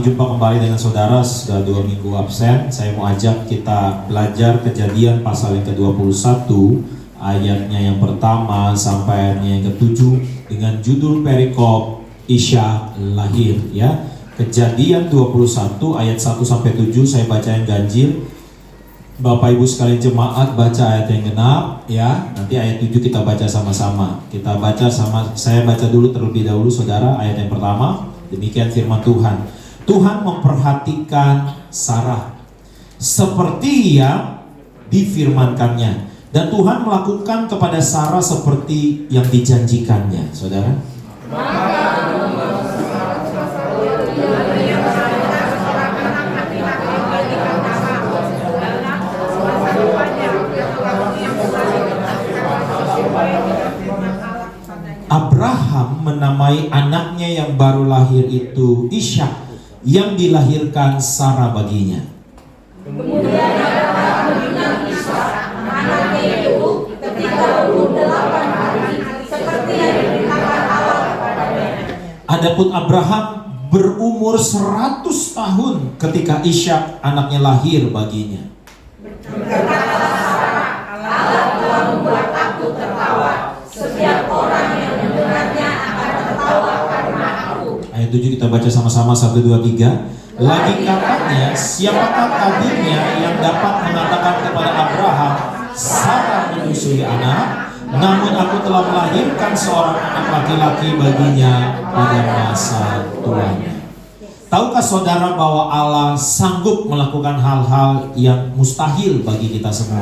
berjumpa kembali dengan saudara. Sudah 2 minggu absen. Saya mau ajak kita belajar Kejadian pasal yang ke-21, ayatnya yang pertama sampai ayatnya yang ke-7, dengan judul perikop Ishak lahir, ya. Kejadian 21 ayat 1 sampai 7, saya baca yang ganjil. Bapak Ibu sekalian jemaat baca ayat yang genap, ya. Nanti ayat 7 kita baca sama-sama. Kita baca saya baca dulu terlebih dahulu saudara, ayat yang pertama. Demikian firman Tuhan. Tuhan memperhatikan Sarah seperti yang difirmankannya, dan Tuhan melakukan kepada Sarah seperti yang dijanjikannya. Saudara, Abraham menamai anaknya yang baru lahir itu Ishak, yang dilahirkan Sarah baginya. Kemudian Abraham mengenal Ishak, anaknya itu, ketika umur 8 hari, seperti yang diberitakan Allah kepadanya. Adapun Abraham berumur 100 tahun ketika Ishak anaknya lahir baginya. Berkatalah Sarah, Allah telah membuat aku tertawa. Setiap orang yang mendengarnya akan tertawa karena aku. Ayat 7 kita baca sama-sama, 1, 2, 3. Lagi katanya, siapakah tadinya yang dapat mengatakan kepada Abraham, Sarah menyusui anak, namun aku telah melahirkan seorang anak laki-laki baginya pada masa tuanya. Tahukah saudara bahwa Allah sanggup melakukan hal-hal yang mustahil bagi kita semua?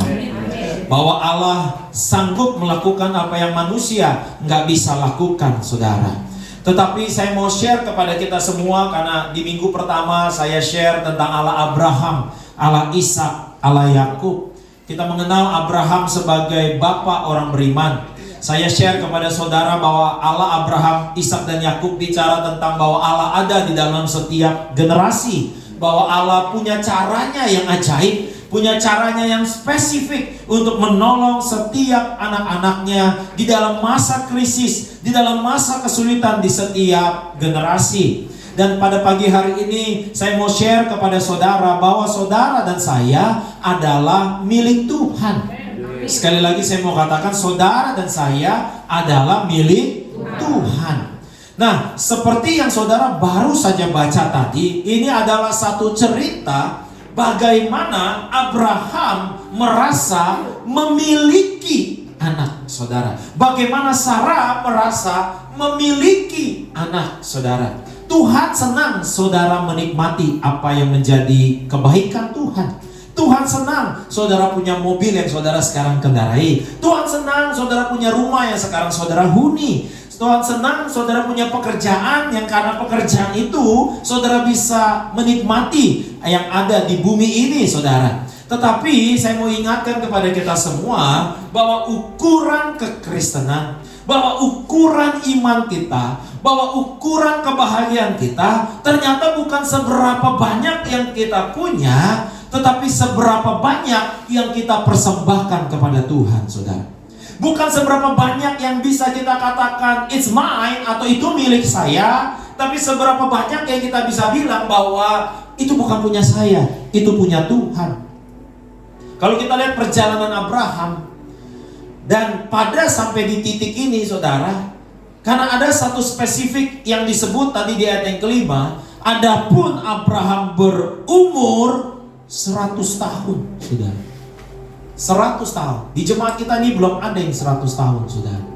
Bahwa Allah sanggup melakukan apa yang manusia nggak bisa lakukan, saudara. Tetapi saya mau share kepada kita semua, karena di minggu pertama saya share tentang Allah Abraham, Allah Ishak, Allah Yakub. Kita mengenal Abraham sebagai bapa orang beriman. Saya share kepada saudara bahwa Allah Abraham, Ishak dan Yakub bicara tentang bahwa Allah ada di dalam setiap generasi, bahwa Allah punya caranya yang ajaib, punya caranya yang spesifik untuk menolong setiap anak-anaknya di dalam masa krisis, di dalam masa kesulitan di setiap generasi. Dan pada pagi hari ini saya mau share kepada saudara bahwa saudara dan saya adalah milik Tuhan. Sekali lagi saya mau katakan, saudara dan saya adalah milik Tuhan. Nah, seperti yang saudara baru saja baca tadi, ini adalah satu cerita bagaimana Abraham merasa memiliki anak, saudara. Bagaimana Sarah merasa memiliki anak, saudara. Tuhan senang saudara menikmati apa yang menjadi kebaikan Tuhan. Tuhan senang saudara punya mobil yang saudara sekarang kendarai. Tuhan senang saudara punya rumah yang sekarang saudara huni. Tuhan senang saudara punya pekerjaan yang karena pekerjaan itu saudara bisa menikmati yang ada di bumi ini, saudara. Tetapi saya mau ingatkan kepada kita semua bahwa ukuran kekristenan, bahwa ukuran iman kita, bahwa ukuran kebahagiaan kita ternyata bukan seberapa banyak yang kita punya, tetapi seberapa banyak yang kita persembahkan kepada Tuhan, saudara. Bukan seberapa banyak yang bisa kita katakan it's mine atau itu milik saya, tapi seberapa banyak yang kita bisa bilang bahwa itu bukan punya saya, itu punya Tuhan. Kalau kita lihat perjalanan Abraham, dan pada sampai di titik ini, saudara, karena ada satu spesifik yang disebut tadi di ayat yang kelima, adapun Abraham berumur 100 tahun, saudara. 100 tahun. Di jemaat kita ini belum ada yang 100 tahun, saudara.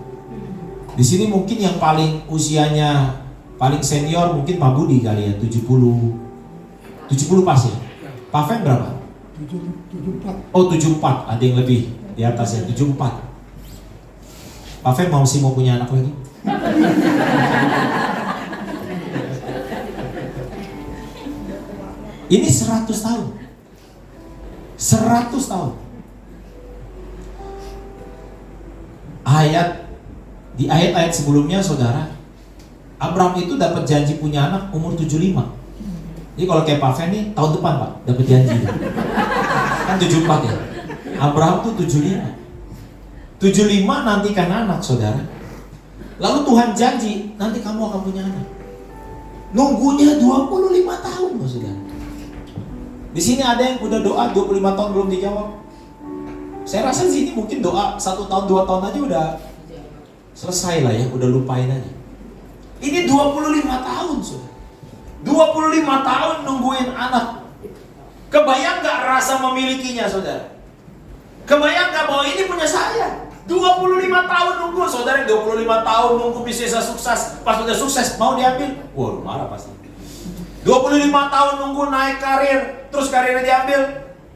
Di sini mungkin yang paling usianya paling senior mungkin Pak Budi kali ya, 70 pas ya. Pak Fen berapa? 74. Oh, 74, ada yang lebih di atas ya, 74. Pak Fen mau punya anak lagi? Ini 100 tahun. 100 tahun. Di ayat-ayat sebelumnya, saudara, Abraham itu dapat janji punya anak umur 75. Jadi kalau kayak Pak Fen nih, tahun depan Pak, dapat janji. Kan 74 ya. Abraham tuh 75. 75 nantikan anak, saudara. Lalu Tuhan janji, nanti kamu akan punya anak. Nunggunya 25 tahun, saudara. Di sini ada yang udah doa 25 tahun belum dijawab. Saya rasa di sini mungkin doa 1 tahun 2 tahun aja udah selesai lah ya, udah lupain aja. Ini 25 tahun, saudara. 25 tahun nungguin anak. Kebayang gak rasa memilikinya, saudara? Kebayang gak bahwa ini punya saya? 25 tahun nunggu, saudara. 25 tahun nunggu bisnisnya sukses. Pas udah sukses, mau diambil? Waduh, marah pasti. 25 tahun nunggu naik karir, terus karirnya diambil?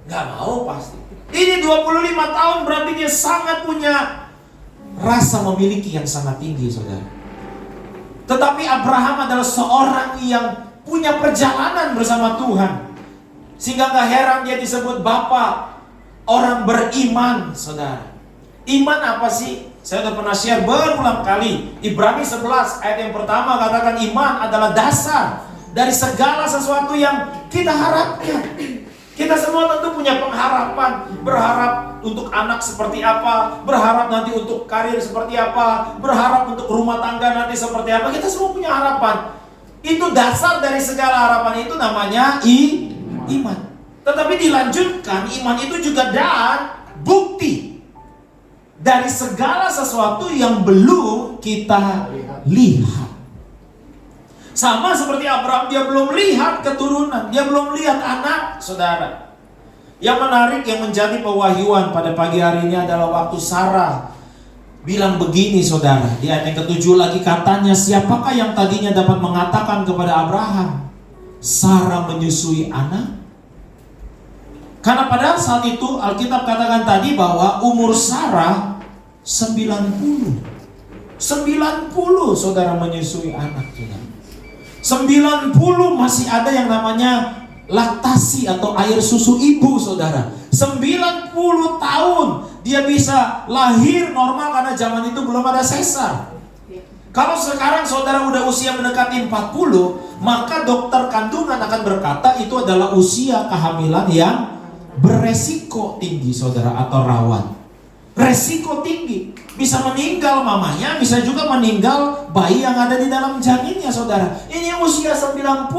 Gak mau pasti. Ini 25 tahun berarti dia sangat punya rasa memiliki yang sangat tinggi, saudara. Tetapi Abraham adalah seorang yang punya perjalanan bersama Tuhan. Sehingga gak heran dia disebut bapak orang beriman, saudara. Iman apa sih? Saya sudah pernah share berulang kali. Ibrani 11 ayat yang pertama katakan iman adalah dasar dari segala sesuatu yang kita harapkan. Kita semua tentu punya pengharapan. Berharap untuk anak seperti apa, berharap nanti untuk karir seperti apa, berharap untuk rumah tangga nanti seperti apa. Kita semua punya harapan. Itu dasar dari segala harapan, itu namanya iman. Tetapi dilanjutkan, iman itu juga dan bukti dari segala sesuatu yang belum kita lihat. Sama seperti Abraham, dia belum lihat keturunan, dia belum lihat anak, saudara. Yang menarik, yang menjadi pewahyuan pada pagi hari ini adalah waktu Sarah bilang begini, saudara. Di ayat yang ke-7 lagi katanya, siapakah yang tadinya dapat mengatakan kepada Abraham, Sarah menyusui anak? Karena pada saat itu Alkitab katakan tadi bahwa umur Sarah 90. 90 saudara menyusui anak, saudara. 90 masih ada yang namanya laktasi atau air susu ibu, saudara. 90 tahun dia bisa lahir normal karena zaman itu belum ada sesar. Kalau sekarang saudara udah usia mendekati 40, maka dokter kandungan akan berkata itu adalah usia kehamilan yang beresiko tinggi, saudara, atau rawan. Resiko tinggi, bisa meninggal mamanya, bisa juga meninggal bayi yang ada di dalam janinnya, saudara. Ini usia 90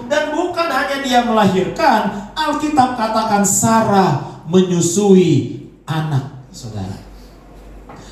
dan bukan hanya dia melahirkan, Alkitab katakan Sarah menyusui anak, saudara.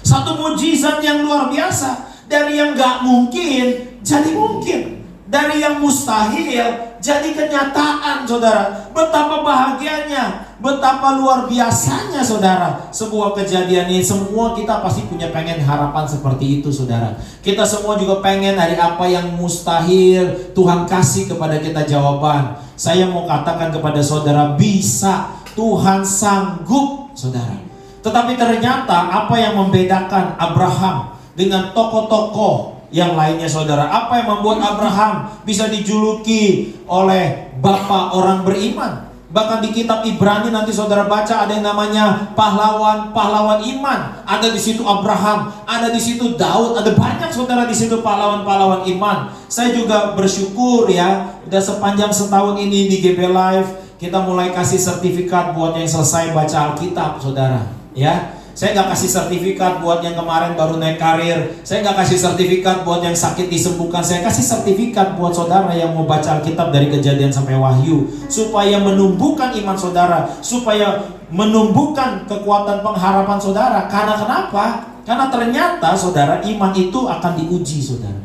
Satu mujizat yang luar biasa. Dari yang gak mungkin jadi mungkin, dari yang mustahil jadi kenyataan, saudara. Betapa bahagianya, betapa luar biasanya, saudara. Sebuah kejadian ini, semua kita pasti punya pengen harapan seperti itu, saudara. Kita semua juga pengen dari apa yang mustahil Tuhan kasih kepada kita jawaban. Saya mau katakan kepada saudara, bisa, Tuhan sanggup, saudara. Tetapi ternyata apa yang membedakan Abraham dengan tokoh-tokoh yang lainnya, saudara? Apa yang membuat Abraham bisa dijuluki oleh bapak orang beriman? Bahkan di kitab Ibrani nanti saudara baca ada yang namanya pahlawan iman. Ada di situ Abraham, ada di situ Daud, ada banyak, saudara, di situ pahlawan iman. Saya juga bersyukur ya, udah sepanjang setahun ini di GB Live kita mulai kasih sertifikat buat yang selesai baca Alkitab, saudara. Ya. Saya nggak kasih sertifikat buat yang kemarin baru naik karir. Saya nggak kasih sertifikat buat yang sakit disembuhkan. Saya kasih sertifikat buat saudara yang mau baca Alkitab dari Kejadian sampai Wahyu, supaya menumbuhkan iman saudara, supaya menumbuhkan kekuatan pengharapan saudara. Karena kenapa? Karena ternyata, saudara, iman itu akan diuji, saudara.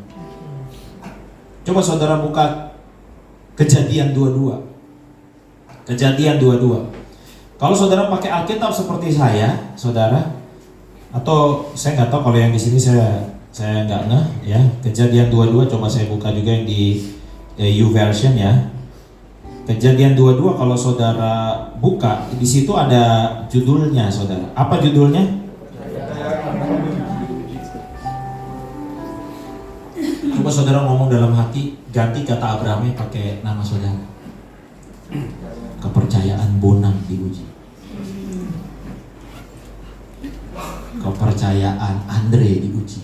Coba saudara buka Kejadian 22. Kejadian 22. Kalau saudara pakai Alkitab seperti saya, saudara, atau saya nggak tahu kalau yang di sini saya nggak ngeh ya. Kejadian 22 coba saya buka juga yang di YouVersion ya. Kejadian 22 kalau saudara buka, di situ ada judulnya, saudara. Apa judulnya? Coba saudara ngomong dalam hati, ganti kata Abrahamnya pakai nama saudara. Kepercayaan Bonang diuji. Kepercayaan Andre diuji.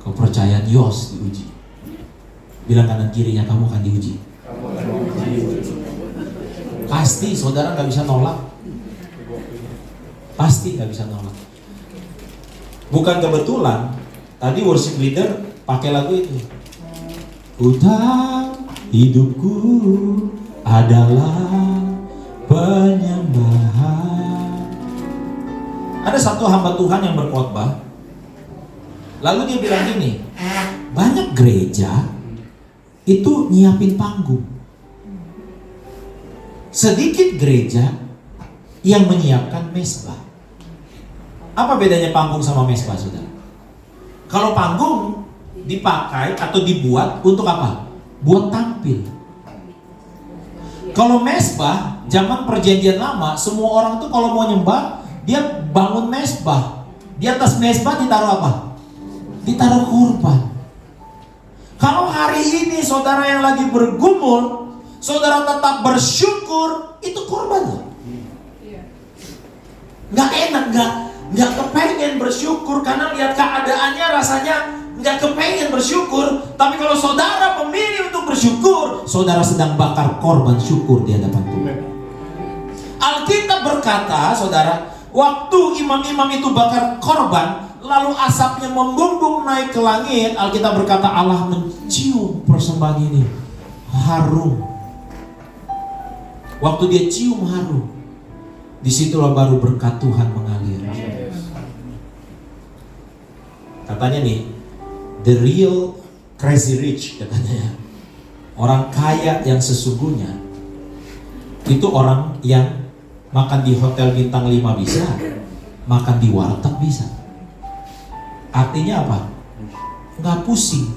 Kepercayaan Yos diuji. Bilang kanan kirinya, kamu akan diuji. Pasti saudara gak bisa nolak. Pasti gak bisa nolak. Bukan kebetulan tadi worship leader pakai lagu itu. Utang hidupku adalah penyembahan. Ada satu hamba Tuhan yang berkhotbah, lalu dia bilang gini, banyak gereja itu nyiapin panggung, sedikit gereja yang menyiapkan mesbah. Apa bedanya panggung sama mesbah, saudara? Kalau panggung dipakai atau dibuat untuk apa? Buat tampil. Kalau mesbah, zaman perjanjian lama, semua orang tuh kalau mau nyembah, dia bangun mesbah. Di atas mesbah ditaruh apa? Ditaruh kurban. Kalau hari ini saudara yang lagi bergumul, saudara tetap bersyukur, itu kurban loh. Nggak enak, nggak kepengen bersyukur karena lihat keadaannya rasanya nggak kepengen bersyukur. Tapi kalau saudara memilih untuk bersyukur, saudara sedang bakar korban syukur di hadapan Tuhan. Alkitab berkata, saudara, waktu imam-imam itu bakar korban, lalu asapnya membumbung naik ke langit, Alkitab berkata Allah mencium persembahan ini harum. Waktu dia cium harum, disitulah baru berkat Tuhan mengalir. Katanya nih, the real crazy rich katanya, orang kaya yang sesungguhnya itu orang yang makan di hotel bintang 5 bisa, makan di warteg bisa. Artinya apa? Nggak pusing.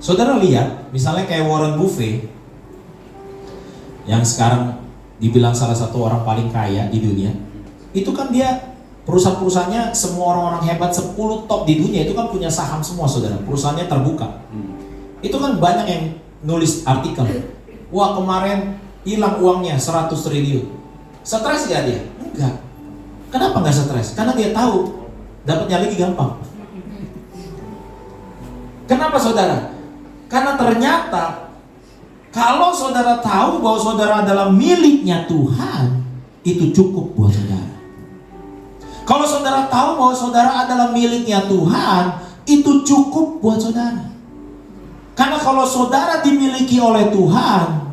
Saudara lihat, misalnya kayak Warren Buffett, yang sekarang dibilang salah satu orang paling kaya di dunia, itu kan dia perusahaan-perusahaannya semua orang-orang hebat 10 top di dunia itu kan punya saham semua, saudara. Perusahaannya terbuka. Itu kan banyak yang nulis artikel. Wah, kemarin hilang uangnya 100 triliun. Stres gak dia? Enggak. Kenapa gak stres? Karena dia tahu dapatnya lagi gampang. Kenapa, saudara? Karena ternyata kalau saudara tahu bahwa saudara adalah miliknya Tuhan, itu cukup buat saudara. Kalau saudara tahu bahwa saudara adalah miliknya Tuhan, itu cukup buat saudara. Karena kalau saudara dimiliki oleh Tuhan,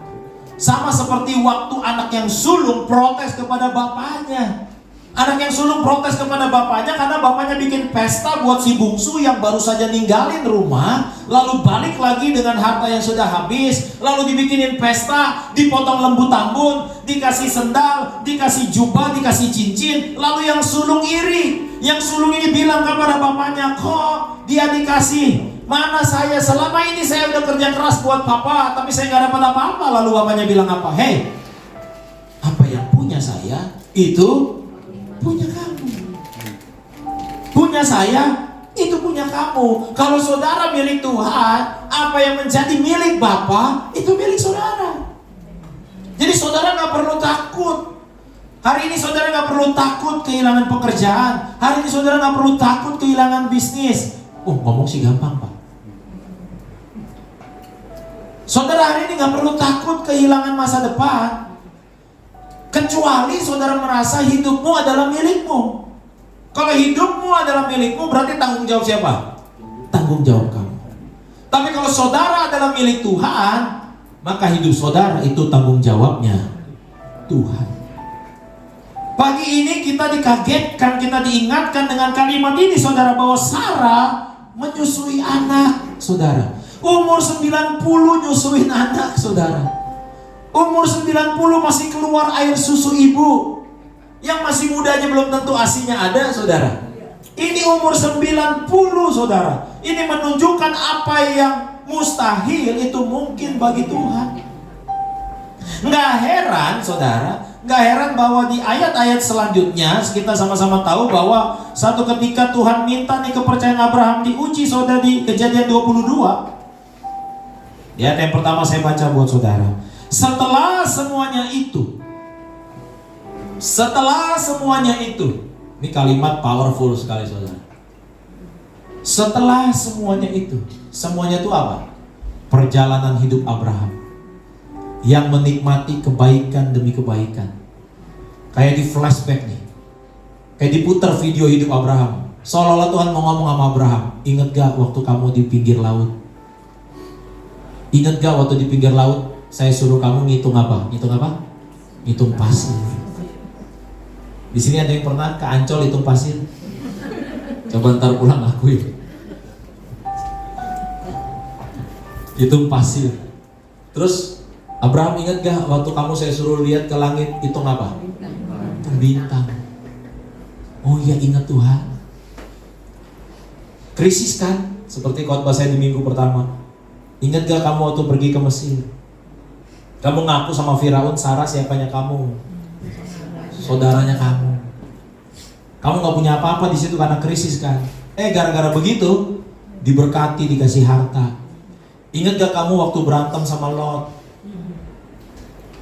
sama seperti waktu anak yang sulung protes kepada bapaknya. Anak yang sulung protes kepada bapaknya karena bapaknya bikin pesta buat si bungsu yang baru saja ninggalin rumah, lalu balik lagi dengan harta yang sudah habis, lalu dibikinin pesta, dipotong lembu tambun, dikasih sendal, dikasih jubah, dikasih cincin. Lalu yang sulung iri, yang sulung ini bilang kepada bapaknya, kok dia dikasih? Mana saya, selama ini saya udah kerja keras buat papa, tapi saya gak dapat apa-apa. Lalu bapaknya bilang apa? Hei, apa yang punya saya itu punya kamu. Punya saya itu punya kamu. Kalau saudara milik Tuhan, apa yang menjadi milik Bapa itu milik saudara. Jadi saudara gak perlu takut. Hari ini saudara gak perlu takut kehilangan pekerjaan. Hari ini saudara gak perlu takut kehilangan bisnis. Oh, ngomong sih gampang, Pak. Saudara hari ini gak perlu takut kehilangan masa depan, kecuali saudara merasa hidupmu adalah milikmu. Kalau hidupmu adalah milikmu, berarti tanggung jawab siapa? Tanggung jawab kamu. Tapi kalau saudara adalah milik Tuhan, maka hidup saudara itu tanggung jawabnya Tuhan. Pagi ini kita dikagetkan, kita diingatkan dengan kalimat ini, saudara, bahwa Sarah menyusui anak, saudara. Umur 90 nyusuin anak, saudara. Umur 90 masih keluar air susu ibu. Yang masih mudanya belum tentu asinya ada, saudara. Ini umur 90, saudara. Ini menunjukkan apa yang mustahil itu mungkin bagi Tuhan. Nggak heran, saudara. Nggak heran bahwa di ayat-ayat selanjutnya kita sama-sama tahu bahwa satu ketika Tuhan minta nih kepercayaan Abraham diuji, saudara, di Kejadian 22. Di ayat yang pertama saya baca buat saudara. Setelah semuanya itu, ini kalimat powerful sekali, saudara. Setelah semuanya itu apa? Perjalanan hidup Abraham yang menikmati kebaikan demi kebaikan. Kayak di flashback nih, kayak diputar video hidup Abraham. Seolah-olah Tuhan mau ngomong sama Abraham, ingat gak waktu kamu di pinggir laut? Ingat gak waktu di pinggir laut saya suruh kamu ngitung apa? Ngitung apa? Ngitung pasir. Di sini ada yang pernah ke Ancol hitung pasir? Coba ntar pulang lakuin. Hitung pasir. Terus Abraham ingat gak waktu kamu saya suruh lihat ke langit hitung apa? Hitung bintang. Oh iya, ingat Tuhan. Krisis kan? Seperti khotbah saya di minggu pertama. Ingat gak kamu waktu pergi ke Mesir? Kamu ngaku sama Firaun, Sarah siapanya kamu? Saudaranya kamu. Kamu gak punya apa-apa di situ karena krisis kan? Gara-gara begitu diberkati, dikasih harta. Ingat gak kamu waktu berantem sama Lot?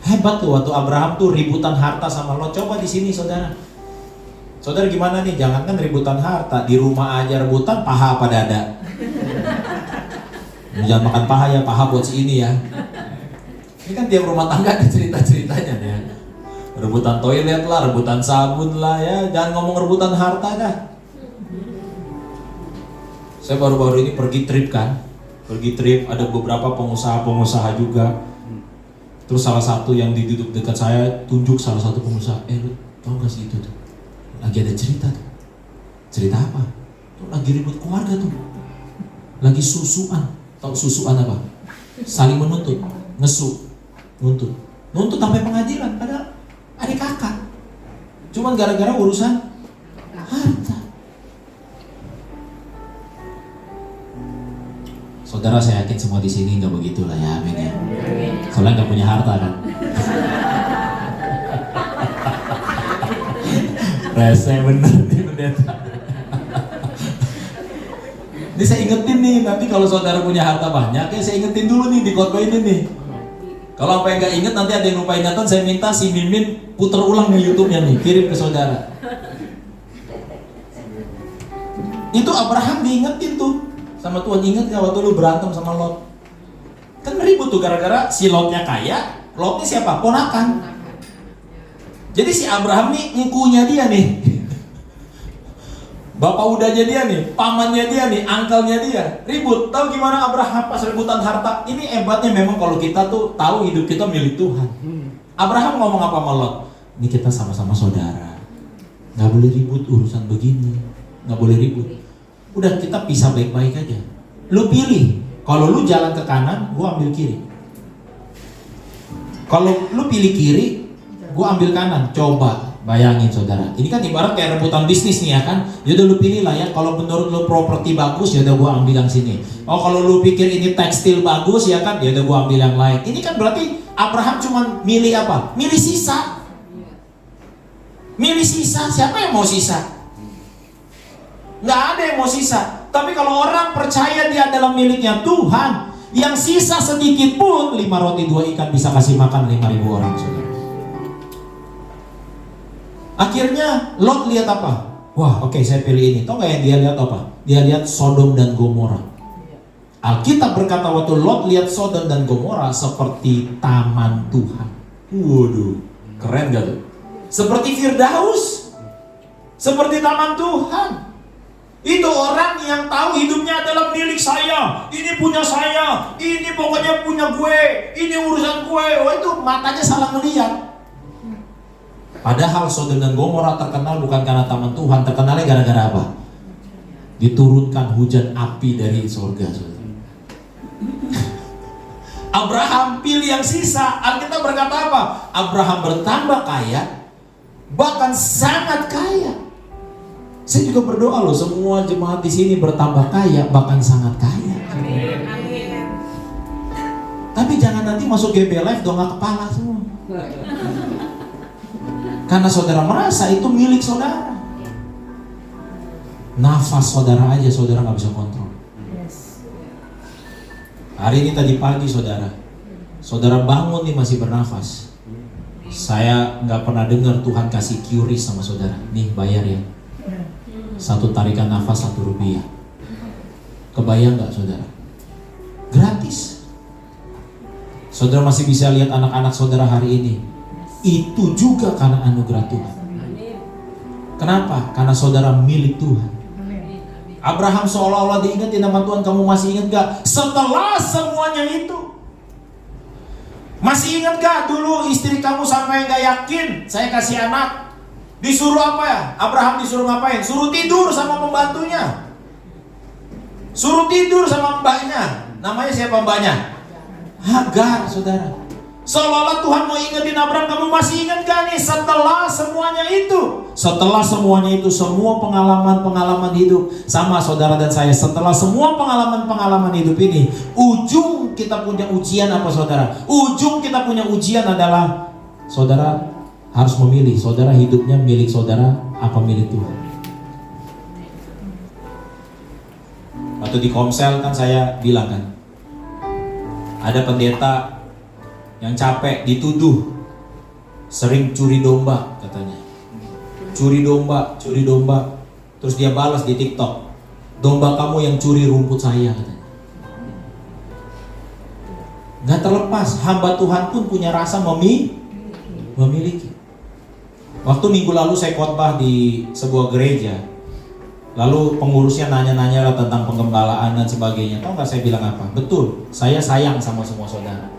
Hebat tuh waktu Abraham tuh ributan harta sama Lot. Coba di sini saudara. Saudara gimana nih? Jangankan ributan harta, di rumah aja rebutan, paha apa dada? Jangan makan paha ya, paha buat si ini ya. Ini kan tiap rumah tangga ada cerita-ceritanya ya. Rebutan toilet lah, rebutan sabun lah ya. Jangan ngomong rebutan harta dah. Saya baru-baru ini pergi trip kan. Pergi trip, ada beberapa pengusaha-pengusaha juga. Terus salah satu yang duduk dekat saya tunjuk salah satu pengusaha. Lu tau gak sih itu tuh? Lagi ada cerita tuh. Cerita apa? Tuh lagi ribut keluarga tuh. Lagi susuan. Tahu susuan apa? Saling menuntut, ngesuk, nuntut sampai pengadilan. Padahal adik kakak. Cuman gara-gara urusan harta. Saudara, saya yakin semua di sini nggak begitulah ya, amin ya. Soalnya nggak punya harta kan. Rese bener nih pendeta. Ini saya ingetin nih, nanti kalau saudara punya harta banyak, ya saya ingetin dulu nih di khotbah ini nih. Kalau apa yang nggak inget, nanti ada yang lupa ingatan, saya minta si Mimin puter ulang nih YouTube-nya nih, kirim ke saudara. Itu Abraham diingetin tuh sama Tuhan. Ingat gak waktu lu berantem sama Lot? Kan ribut tuh gara-gara si Lotnya kaya, Lotnya siapa? Ponakan. Jadi si Abraham nih ngkunya dia nih. Bapak udahnya dia nih, pamannya dia nih, angkelnya dia. Ribut. Tahu gimana Abraham pas rebutan harta? Ini hebatnya memang kalau kita tuh tahu hidup kita milik Tuhan. Abraham ngomong apa sama Lot? Ini kita sama-sama saudara. Gak boleh ribut urusan begini. Gak boleh ribut. Udah kita pisah baik-baik aja. Lu pilih. Kalau lu jalan ke kanan, gua ambil kiri. Kalau lu pilih kiri, gua ambil kanan. Coba bayangin saudara. Ini kan ibarat kayak rebutan bisnis nih ya kan. Yaudah lu pilih lah ya. Kalau menurut lu properti bagus, yaudah gua ambil yang sini. Oh kalau lu pikir ini tekstil bagus ya kan, yaudah gua ambil yang lain. Ini kan berarti Abraham cuman milih apa? Milih sisa. Milih sisa. Siapa yang mau sisa? Nggak ada yang mau sisa. Tapi kalau orang percaya dia adalah miliknya Tuhan, yang sisa sedikit pun, 5 roti 2 ikan bisa kasih makan 5.000 orang saudara. Akhirnya Lot lihat apa? Wah oke, saya pilih ini. Tahu nggak yang dia lihat apa? Dia lihat Sodom dan Gomora. Alkitab berkata waktu Lot lihat Sodom dan Gomora seperti taman Tuhan. Waduh, keren gak tuh? Seperti Firdaus, seperti taman Tuhan. Itu orang yang tahu hidupnya adalah milik saya. Ini punya saya. Ini pokoknya punya gue. Ini urusan gue. Wah itu matanya salah melihat. Padahal Sodom dan Gomora terkenal bukan karena taman Tuhan. Terkenalnya gara-gara apa? Diturunkan hujan api dari surga. Abraham pilih yang sisa. Alkitab berkata apa? Abraham bertambah kaya, bahkan sangat kaya. Saya juga berdoa loh, semua jemaat di sini bertambah kaya, bahkan sangat kaya. Amin. Amin. Tapi jangan nanti masuk GB Live dongak kepala semua. Karena saudara merasa itu milik saudara. Nafas saudara aja saudara nggak bisa kontrol. Hari ini tadi pagi saudara bangun nih masih bernafas. Saya nggak pernah dengar Tuhan kasih QRIS sama saudara. Nih bayar ya. Satu tarikan nafas Rp1. Kebayang gak saudara? Gratis. Saudara masih bisa lihat anak-anak saudara hari ini. Itu juga karena anugerah Tuhan. Kenapa? Karena saudara milik Tuhan. Abraham seolah-olah diingetin sama Tuhan. Kamu masih ingat gak? Setelah semuanya itu, Masih ingat gak dulu istri kamu sampai gak yakin saya kasih anak? Disuruh apa ya? Abraham disuruh ngapain? Suruh tidur sama pembantunya. Suruh tidur sama mbaknya. Namanya siapa mbaknya? Hagar, saudara. Seolah-olah Tuhan mau ingetin Abraham, kamu masih ingat gak nih setelah semuanya itu? Setelah semuanya itu, semua pengalaman-pengalaman hidup sama saudara dan saya. Setelah semua pengalaman-pengalaman hidup ini, ujung kita punya ujian apa saudara? Ujung kita punya ujian adalah saudara harus memilih. Saudara hidupnya milik saudara apa milik Tuhan? Waktu di Komsel kan saya bilang kan, ada pendeta yang capek dituduh sering curi domba katanya. Curi domba. Terus dia balas di TikTok, domba kamu yang curi rumput saya katanya. Gak terlepas, hamba Tuhan pun punya rasa memiliki. Waktu minggu lalu saya khotbah di sebuah gereja, lalu pengurusnya nanya-nanya tentang penggembalaan dan sebagainya. Tahu gak saya bilang apa? Betul, saya sayang sama semua saudara.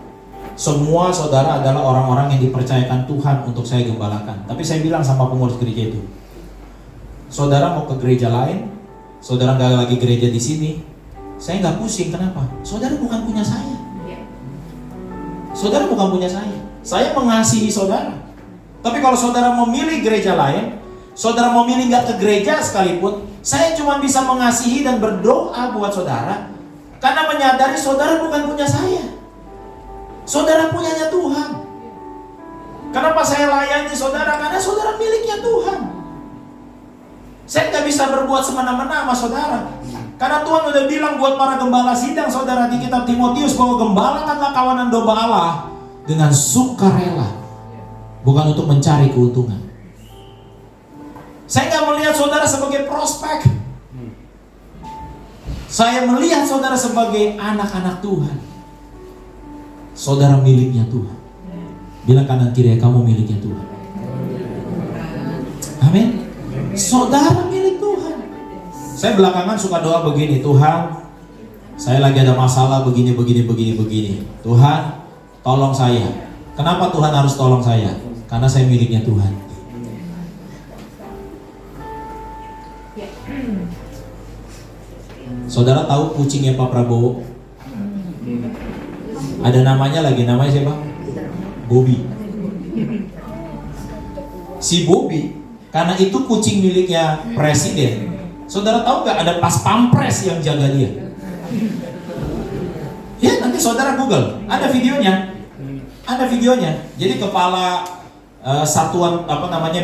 Semua saudara adalah orang-orang yang dipercayakan Tuhan untuk saya gembalakan. Tapi saya bilang sama pengurus gereja itu, saudara mau ke gereja lain, saudara nggak lagi gereja di sini, saya nggak pusing. Kenapa? Saudara bukan punya saya. Saudara bukan punya saya. Saya mengasihi saudara. Tapi kalau saudara memilih gereja lain, saudara memilih nggak ke gereja sekalipun, saya cuma bisa mengasihi dan berdoa buat saudara, karena menyadari saudara bukan punya saya. Saudara punyanya Tuhan. Kenapa saya layani saudara? Karena saudara miliknya Tuhan. Saya nggak bisa berbuat semena-mena sama saudara. Karena Tuhan udah bilang buat para gembala sidang saudara di kitab Timotius bahwa gembalakanlah kawanan domba Allah dengan sukarela, bukan untuk mencari keuntungan. Saya nggak melihat saudara sebagai prospek. Saya melihat saudara sebagai anak-anak Tuhan. Saudara miliknya Tuhan. Bilang kanan kiri, kamu miliknya Tuhan. Amin. Saudara milik Tuhan. Saya belakangan suka doa begini, Tuhan, saya lagi ada masalah begini. Tuhan, tolong saya. Kenapa Tuhan harus tolong saya? Karena saya miliknya Tuhan. Saudara tahu kucingnya Pak Prabowo? Ada namanya lagi, namanya siapa? Bobby. Si Bobby, karena itu kucing miliknya presiden. Saudara tahu nggak ada pas pampres yang jaga dia? Ya nanti saudara Google, ada videonya. Ada videonya. Jadi kepala satuan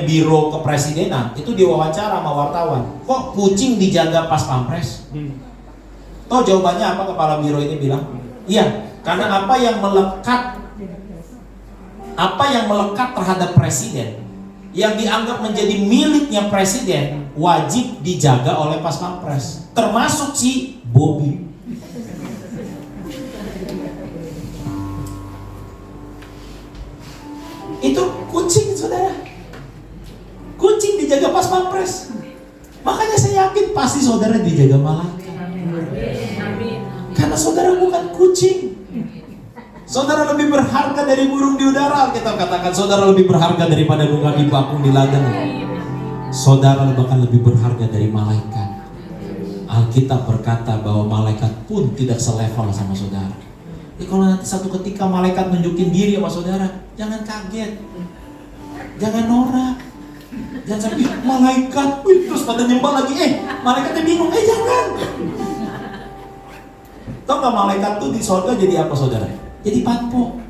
biro kepresidenan itu diwawancara sama wartawan. Kok kucing dijaga pas pampres? Tahu jawabannya apa kepala biro ini bilang? Iya. Karena apa yang melekat terhadap presiden, yang dianggap menjadi miliknya presiden, wajib dijaga oleh pas pampres, termasuk si Bobby. Itu kucing saudara, kucing dijaga pas pampres. Makanya saya yakin pasti saudara dijaga malaikat. Karena saudara bukan kucing. Saudara lebih berharga dari burung di udara. Kita katakan saudara lebih berharga daripada bunga di bakung di ladang. Saudara bahkan lebih berharga dari malaikat. Alkitab berkata bahwa malaikat pun tidak selevel sama saudara. Jadi kalau nanti satu ketika malaikat nunjukin diri sama saudara, jangan kaget, jangan norak, jangan sampai malaikat, terus pada nyembah lagi, malaikatnya bingung, jangan. Tahu nggak malaikat tuh di sorga jadi apa saudara? Jadi patpo.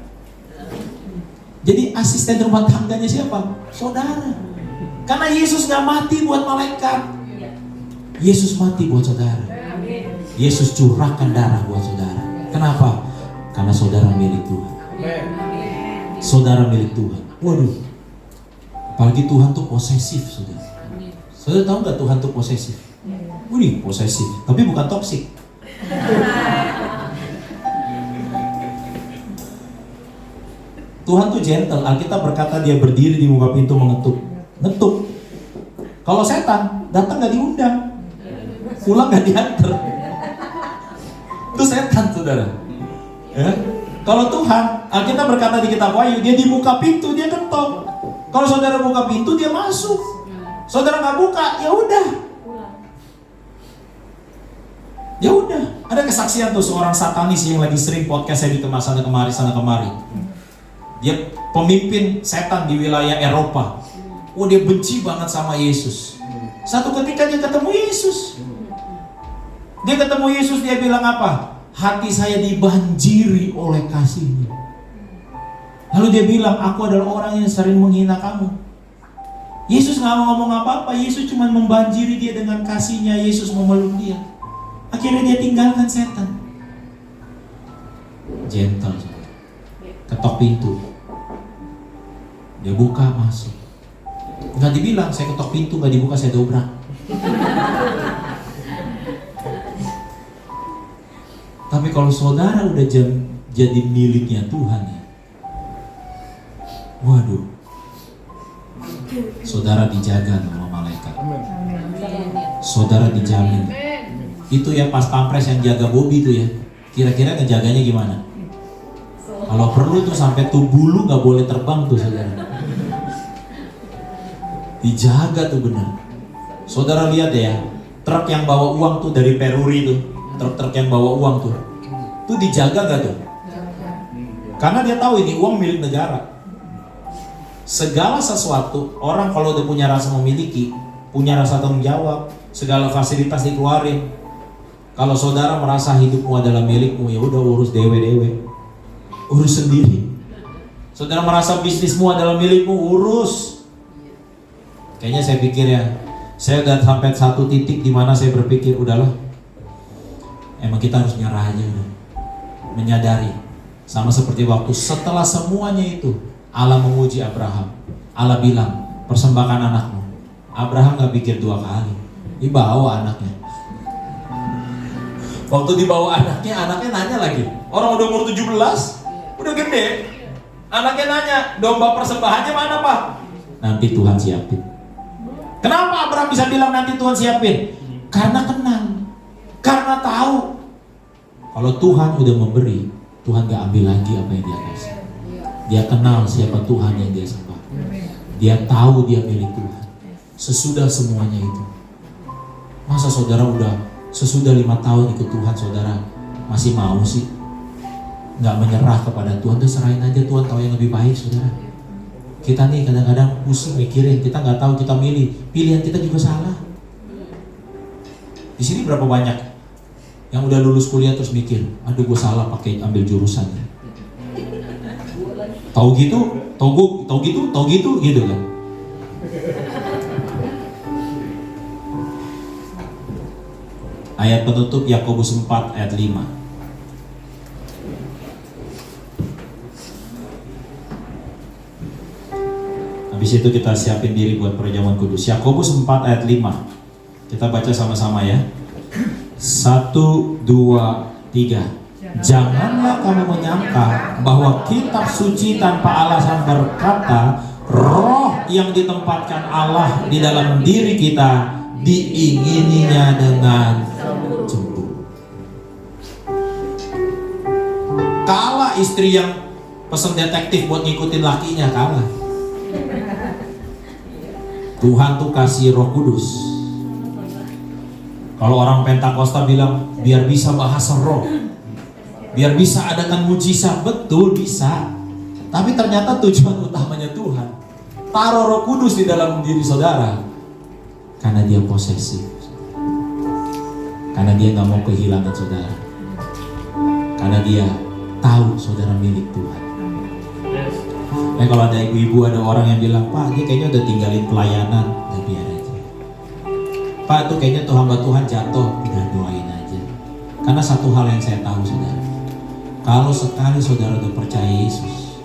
Jadi asisten rumah tangganya siapa? Saudara. Karena Yesus nggak mati buat malaikat. Yesus mati buat saudara. Yesus curahkan darah buat saudara. Kenapa? Karena saudara milik Tuhan. Saudara milik Tuhan. Waduh. Apalagi Tuhan tuh posesif, saudara. Saudara tahu nggak Tuhan tuh posesif? Wih, posesif. Tapi bukan toksik. Tuhan tuh gentle. Alkitab berkata dia berdiri di muka pintu mengetuk. Ngetuk. Kalau setan datang nggak diundang, pulang nggak diantar. Itu setan saudara. Ya? Kalau Tuhan, Alkitab berkata di kitab Wahyu, dia dibuka pintu, dia ketok. Kalau saudara buka pintu, dia masuk. Saudara nggak buka, ya udah. Ya udah. Ada kesaksian tuh seorang satanis yang lagi sering podcast saya di sana kemari. Dia pemimpin setan di wilayah Eropa. Oh, dia benci banget sama Yesus. Satu ketika dia ketemu Yesus. Dia ketemu Yesus, dia bilang apa? Hati saya dibanjiri oleh kasih-Nya. Lalu dia bilang, aku adalah orang yang sering menghina kamu. Yesus nggak mau ngomong apa-apa. Yesus cuma membanjiri dia dengan kasih-Nya. Yesus memeluk dia. Akhirnya dia tinggalkan setan. Gentle. Ketok pintu. Dia buka, masuk. Nggak dibilang, saya ketok pintu, nggak dibuka, saya dobrak. Tapi kalau saudara udah jadi miliknya Tuhan ya, waduh, saudara dijaga sama malaikat. Saudara dijamin. Itu ya pas pampres yang jaga Bobby tuh ya, kira-kira ngejaganya gimana? Kalau perlu tuh sampai tuh bulu nggak boleh terbang tuh saudara. Dijaga tuh benar. Saudara lihat ya, truk yang bawa uang tuh dari Peruri tuh, truk-truk yang bawa uang tuh dijaga gak tuh? Karena dia tahu ini uang milik negara. Segala sesuatu, orang kalau udah punya rasa memiliki, punya rasa tanggung jawab, segala fasilitas dikeluarin. Kalau saudara merasa hidupmu adalah milikmu, ya udah urus dewe-dewe, urus sendiri. Saudara merasa bisnismu adalah milikmu, urus. Kayaknya saya pikir ya, saya udah sampai satu titik di mana saya berpikir udahlah, emang kita harus nyerah aja udah. Menyadari, sama seperti waktu setelah semuanya itu Allah menguji Abraham. Allah bilang, persembahkan anakmu. Abraham gak pikir dua kali, dibawa anaknya. Waktu dibawa anaknya nanya lagi. Orang udah umur 17, udah gede. Anaknya nanya, domba persembahannya mana Pak? Nanti Tuhan siapin. Kenapa Abraham bisa bilang nanti Tuhan siapin? Karena kenal, karena tahu. Kalau Tuhan udah memberi, Tuhan gak ambil lagi apa yang dia kasih. Dia kenal siapa Tuhan yang dia sembah. Dia tahu dia milik Tuhan. Sesudah semuanya itu, masa saudara udah sesudah 5 tahun ikut Tuhan, saudara masih mau sih gak menyerah kepada Tuhan? Udah serahin aja, Tuhan tahu yang lebih baik saudara. Kita nih kadang-kadang pusing mikirin, kita gak tahu kita milih, pilihan kita juga salah. Di sini berapa banyak yang udah lulus kuliah terus mikir, aduh gue salah pakai ambil jurusan. Tahu gitu kan. Ayat penutup Yakobus 4 ayat 5. Habis itu kita siapin diri buat perjamuan kudus. Yakobus 4 ayat 5. Kita baca sama-sama ya. 1, 2, 3. Janganlah kamu menyangka bahwa kitab suci tanpa alasan berkata, roh yang ditempatkan Allah di dalam diri kita diingininya dengan cemburu. Kalah istri yang pesen detektif buat ngikutin lakinya, kalah. Tuhan tuh kasih Roh Kudus. Kalau orang Pentakosta bilang biar bisa bahasa roh, biar bisa adakan mujizat, betul bisa. Tapi ternyata tujuan utamanya Tuhan taruh Roh Kudus di dalam diri saudara karena dia posesif, karena dia nggak mau kehilangan saudara, karena dia tahu saudara milik Tuhan. Kalau ada ibu-ibu, ada orang yang bilang, Pak dia kayaknya udah tinggalin pelayanan, udah biar aja. Pak tuh kayaknya tuh hamba Tuhan jatuh, udah doain aja. Karena satu hal yang saya tahu saudara, kalau sekali saudara udah percaya Yesus,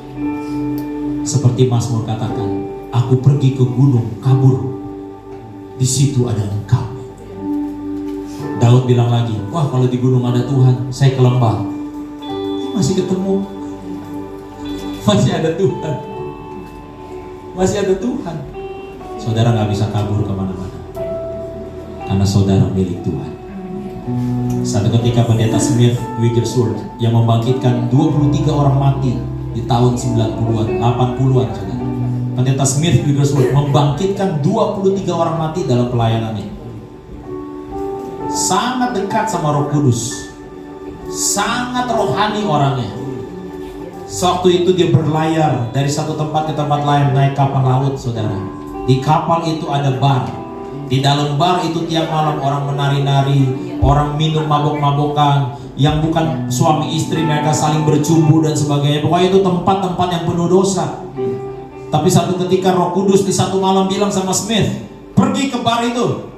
seperti Mazmur katakan, aku pergi ke gunung kabur, di situ ada Engkau. Daud bilang lagi, wah kalau di gunung ada Tuhan, saya ke lembah, masih ketemu, masih ada Tuhan, masih ada Tuhan. Saudara nggak bisa kabur kemana-mana, karena saudara milik Tuhan. Satu ketika pendeta Smith Wigglesworth yang membangkitkan 23 orang mati di tahun 90-an, 80-an saudara. Pendeta Smith Wigglesworth membangkitkan 23 orang mati dalam pelayanannya. Sangat dekat sama Roh Kudus, sangat rohani orangnya. Sewaktu itu dia berlayar dari satu tempat ke tempat lain naik kapal laut, saudara. Di kapal itu ada bar. Di dalam bar itu tiap malam orang menari-nari, orang minum mabok-mabokan, yang bukan suami istri, mereka saling bercumbu dan sebagainya. Pokoknya itu tempat-tempat yang penuh dosa. Tapi satu ketika Roh Kudus di satu malam bilang sama Smith, pergi ke bar itu.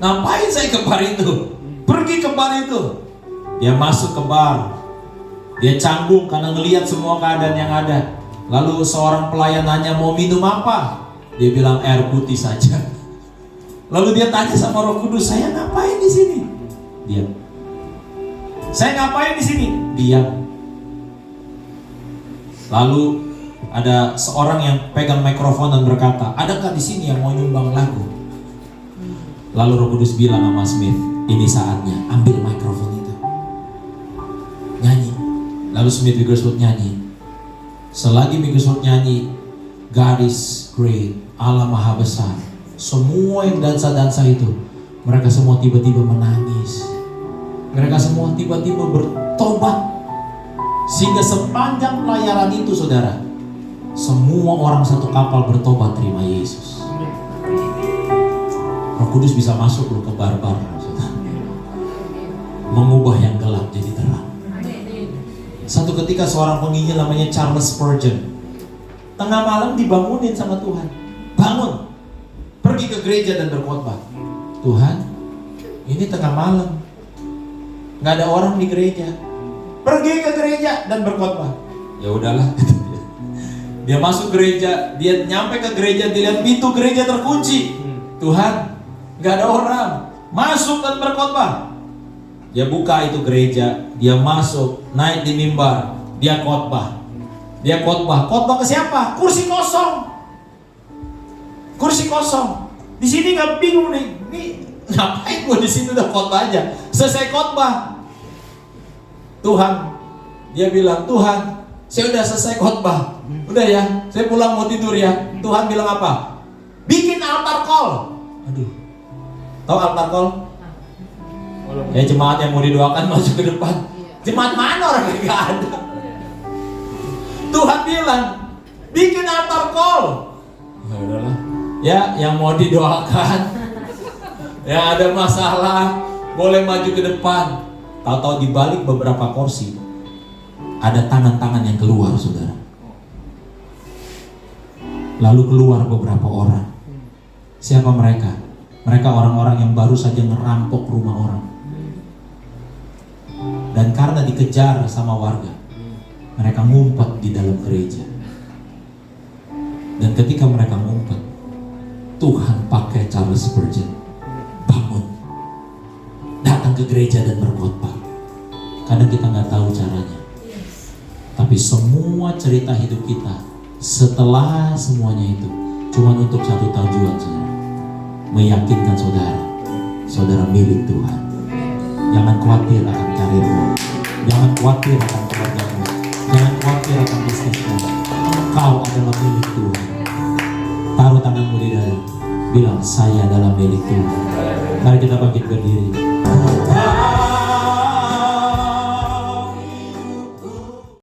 Ngapain saya ke bar itu? Pergi ke bar itu. Dia masuk ke bar. Dia canggung karena ngelihat semua keadaan yang ada. Lalu seorang pelayan nanya, mau minum apa? Dia bilang air putih saja. Lalu dia tanya sama Roh Kudus, saya ngapain di sini? Diam. Saya ngapain di sini? Diam. Lalu ada seorang yang pegang mikrofon dan berkata, adakah di sini yang mau nyumbang lagu? Lalu Roh Kudus bilang sama Smith, ini saatnya, ambil mikrofon itu, nyanyi. Lalu Smith Wigglesworth nyanyi. Selagi Wigglesworth nyanyi, God is great, Allah maha besar. Semua yang dansa-dansa itu, mereka semua tiba-tiba menangis. Mereka semua tiba-tiba bertobat. Sehingga sepanjang pelayaran itu, saudara, semua orang satu kapal bertobat terima Yesus. Roh Kudus bisa masuk loh ke bar-bar, saudara. Mengubah yang gelap jadi terang. Satu ketika seorang penginjil namanya Charles Spurgeon, tengah malam dibangunin sama Tuhan. Bangun, pergi ke gereja dan berkhotbah. Tuhan, ini tengah malam, nggak ada orang di gereja. Pergi ke gereja dan berkhotbah. Ya udahlah. Dia masuk gereja, dia nyampe ke gereja, dilihat pintu gereja terkunci. Tuhan, nggak ada orang. Masuk dan berkhotbah. Dia buka itu gereja, dia masuk, naik di mimbar, dia khotbah. Dia khotbah ke siapa? Kursi kosong. Kursi kosong. Di sini nggak bingung nih. Nih ngapain gua di sini udah khotbah aja. Selesai khotbah. Tuhan, dia bilang, Tuhan, saya udah selesai khotbah. Udah ya, saya pulang mau tidur ya. Tuhan bilang apa? Bikin altar call. Aduh. Tahu altar call? Ya jemaat yang mau didoakan masuk ke depan. Jemaat mana orang yang gak ada? Tuhan bilang, bikin altar call. Ya udahlah. Ya, yang mau didoakan, ya ada masalah, boleh maju ke depan. Tahu-tahu di balik beberapa kursi ada tangan-tangan yang keluar, saudara. Lalu keluar beberapa orang. Siapa mereka? Mereka orang-orang yang baru saja merampok rumah orang. Dan karena dikejar sama warga, mereka ngumpet di dalam gereja. Dan ketika mereka ngumpet, Tuhan pakai Charles Spurgeon bangun, datang ke gereja dan berkhotbah. Kadang kita nggak tahu caranya, tapi semua cerita hidup kita setelah semuanya itu cuma untuk satu tujuan, saudara, meyakinkan saudara milik Tuhan. Jangan khawatir akan karirmu, jangan khawatir akan keluargamu, jangan khawatir akan bisnismu. Kau adalah milik Tuhan. Taruh tanganmu di dada, bilang saya adalah milik Tuhan. Mari kita bangkit berdiri.